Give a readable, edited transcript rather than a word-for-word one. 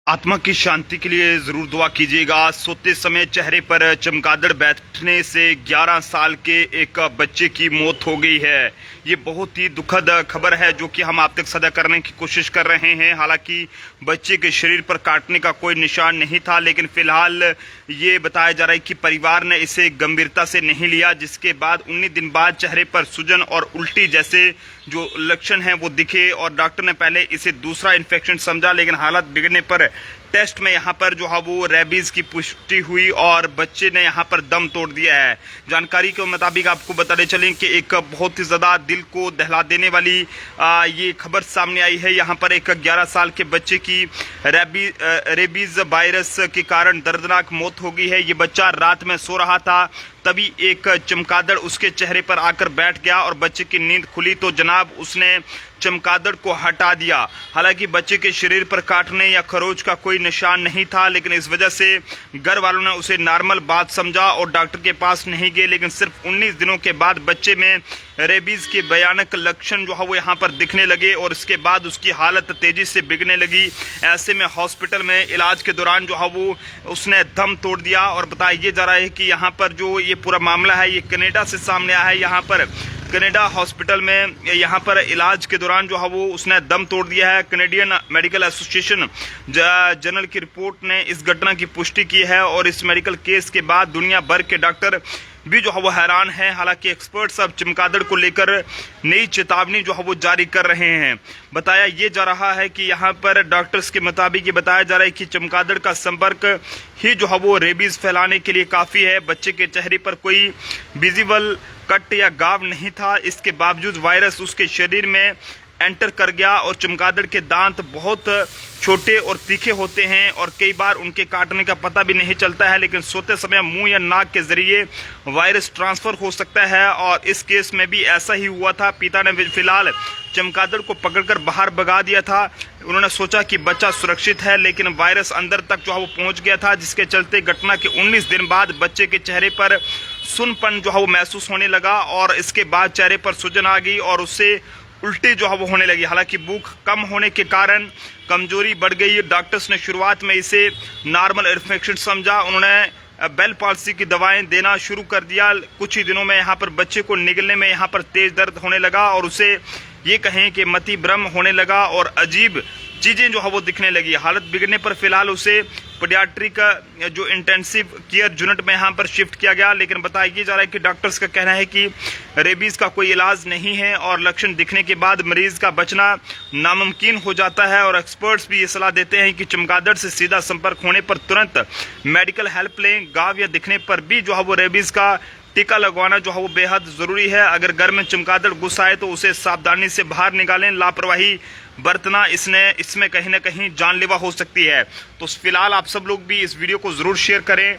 आत्मा की शांति के लिए जरूर दुआ कीजिएगा। सोते समय चेहरे पर चमगादड़ बैठने से 11 साल के एक बच्चे की मौत हो गई है। ये बहुत ही दुखद खबर है जो कि हम आप तक साझा करने की कोशिश कर रहे हैं। हालांकि बच्चे के शरीर पर काटने का कोई निशान नहीं था, लेकिन फिलहाल ये बताया जा रहा है कि परिवार ने इसे गंभीरता से नहीं लिया, जिसके बाद 19 दिन बाद चेहरे पर सूजन और उल्टी जैसे जो लक्षण हैं वो दिखे और डॉक्टर ने पहले इसे दूसरा इन्फेक्शन समझा, लेकिन हालत बिगड़ने पर टेस्ट में यहाँ पर जो है वो रेबीज की पुष्टि हुई और बच्चे ने यहाँ पर दम तोड़ दिया है। जानकारी के मुताबिक आपको बताते चलें कि एक बहुत ही ज़्यादा दिल को दहला देने वाली ये खबर सामने आई है। यहाँ पर एक 11 साल के बच्चे की रेबीज वायरस के कारण दर्दनाक मौत हो गई है। ये बच्चा रात में सो रहा था, तभी एक चमगादड़ उसके चेहरे पर आकर बैठ गया और बच्चे की नींद खुली तो जनाब उसने चमगादड़ को हटा दिया। हालांकि बच्चे के शरीर पर काटने या खरोच का कोई निशान नहीं था, लेकिन इस वजह से घर वालों ने उसे नॉर्मल बात समझा और डॉक्टर के पास नहीं गए। लेकिन सिर्फ 19 दिनों के बाद बच्चे में रेबीज के भयानक लक्षण जो है वो यहाँ पर दिखने लगे और इसके बाद उसकी हालत तेजी से बिगड़ने लगी। ऐसे में हॉस्पिटल में इलाज के दौरान जो है वो उसने दम तोड़ दिया और बताया जा रहा है कि यहाँ पर जो ये पूरा मामला है ये कनाडा से सामने आया है। यहाँ पर कनाडा हॉस्पिटल में यहाँ पर इलाज के दौरान जो है वो उसने दम तोड़ दिया है। कनेडियन मेडिकल एसोसिएशन जर्नल की रिपोर्ट ने इस घटना की पुष्टि की है और इस मेडिकल केस के बाद दुनिया भर के डॉक्टर भी जो है वो हैरान है। हालांकि एक्सपर्ट्स अब चमगादड़ को लेकर नई चेतावनी जो है वो जारी कर रहे हैं। बताया ये जा रहा है कि यहाँ पर डॉक्टर्स के मुताबिक ये बताया जा रहा है कि चमगादड़ का संपर्क ही जो है वो रेबीज फैलाने के लिए काफ़ी है। बच्चे के चेहरे पर कोई विजिबल कट या घाव नहीं था, इसके बावजूद वायरस उसके शरीर में एंटर कर गया और चमगादड़ के दांत बहुत छोटे और तीखे होते हैं और कई बार उनके काटने का पता भी नहीं चलता है, लेकिन सोते समय मुंह या नाक के जरिए वायरस ट्रांसफर हो सकता है और इस केस में भी ऐसा ही हुआ था। पिता ने फिलहाल चमगादड़ को पकड़कर बाहर भगा दिया था। उन्होंने सोचा कि बच्चा सुरक्षित है, लेकिन वायरस अंदर तक जो है वो पहुंच गया था, जिसके चलते घटना के 19 दिन बाद बच्चे के चेहरे पर सुनपन जो है वो महसूस होने लगा और इसके बाद चेहरे पर सूजन आ गई और उससे उल्टी जो है वो होने लगी। हालांकि भूख कम होने के कारण कमजोरी बढ़ गई। डॉक्टर्स ने शुरुआत में इसे नॉर्मल इन्फेक्शन समझा। उन्होंने बेल पाल्सी की दवाएं देना शुरू कर दिया। कुछ ही दिनों में यहाँ पर बच्चे को निगलने में यहाँ पर तेज दर्द होने लगा और उसे ये कहें कि मति भ्रम होने लगा और अजीब चीज़ें जो है वो दिखने लगी। हालत बिगड़ने पर फिलहाल उसे पीडियाट्रिक जो इंटेंसिव केयर यूनिट में यहाँ पर शिफ्ट किया गया, लेकिन बताया जा रहा है कि डॉक्टर्स का कहना है कि रेबीज का कोई इलाज नहीं है और लक्षण दिखने के बाद मरीज का बचना नामुमकिन हो जाता है। और एक्सपर्ट्स भी ये सलाह देते हैं कि चमगादड़ से सीधा संपर्क होने पर तुरंत मेडिकल हेल्प लें। घाव या दिखने पर भी जो है वो रेबीज का टीका लगवाना जो है वो बेहद ज़रूरी है। अगर घर में चमगादड़ घुस आए तो उसे सावधानी से बाहर निकालें। लापरवाही बरतना इसमें कहीं ना कहीं जानलेवा हो सकती है। तो फिलहाल आप सब लोग भी इस वीडियो को ज़रूर शेयर करें।